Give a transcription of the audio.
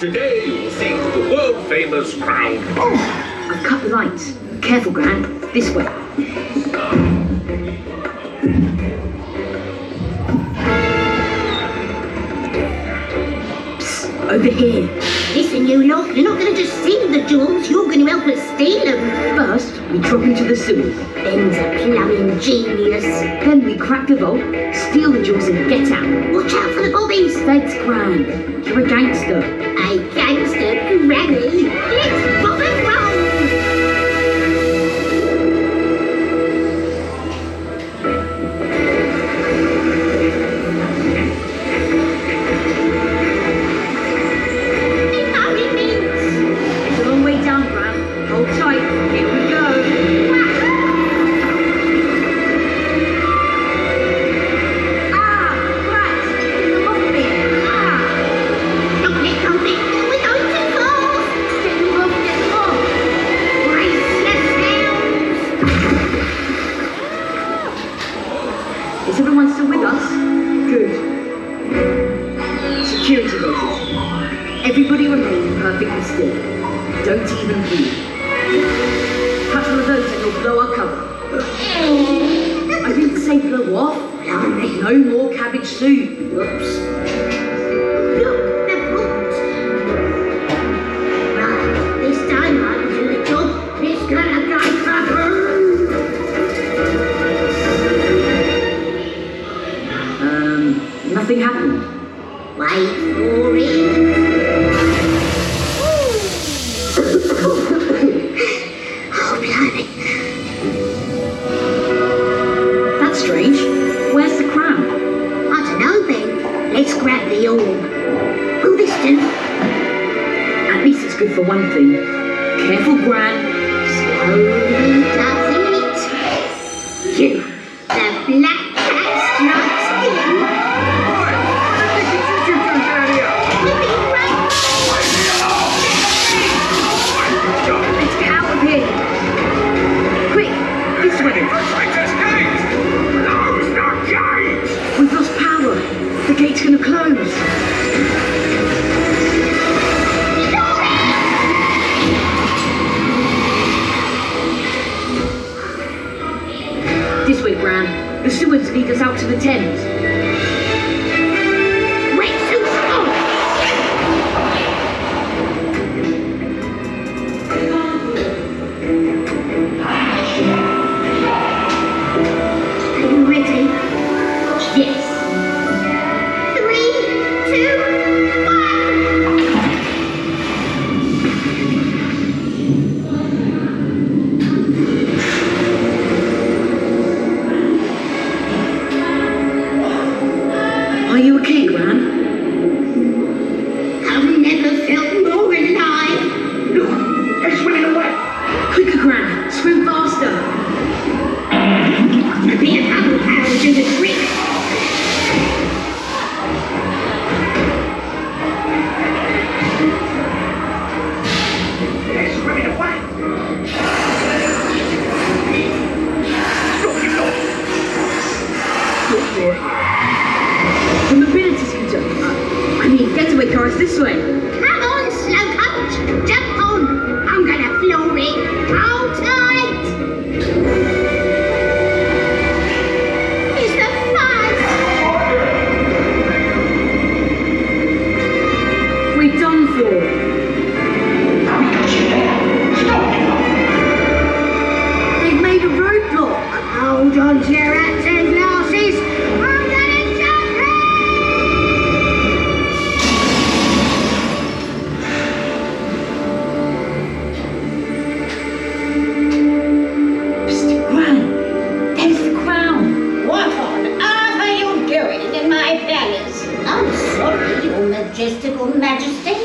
Today you'll see the world-famous crown. Oh, I've cut the lights. Careful, Gran. This way. Psst, over here. Listen, you lot, you're not going to just see the jewels, you're going to help us steal them. First, we drop into the sewers. Ben's a plumbing genius. Then we crack the vault, steal the jewels and get out. Watch out for the bobbies. Feds, Gran. You're a gangster. A Gangsta Granny. Let's rock and roll. It's a long way down, Gran. Hold tight. Here we go. Is everyone still with us? Good. Security measures. Everybody remain perfectly still. Don't even breathe. Touch one of those and you'll blow our cover. I didn't say blow off. No more cabbage soup. Whoops. Look, the boots. Right, this time I can do the job. It's gonna go cover. Nothing happened. Wait for it. Oh, blimey. That's strange. Where's the crown? I don't know, Ben. Let's grab the orb. Will this do? At least it's good for one thing. Careful, Gran. Slowly does it. You, the black cat strikes again. Let's get out of here. Quick, this way. Close the gate! We've lost power. The gate's gonna close. This way, Gran. The sewers lead us out to the Thames. Wait, so stop! Are you ready? Yes. 3, 2, 1. Are you okay, Gran? I've never felt more alive. Look, they're swimming away. Quicker, Gran. Swim faster. A bit of apple power will do the trick. They're swimming away. Stop, you lot. The mobility scooter. I mean, getaway car is this way. Come on, slow coach. Jump on. I'm gonna floor it. Hold tight. It's the fuzz. We're done for. They've made a roadblock. Hold on to your hats and glasses. I'm gonna jump in. Psst, Gran. There's the crown. What on earth are you doing in my palace? I'm sorry, Your Majestical Majesty.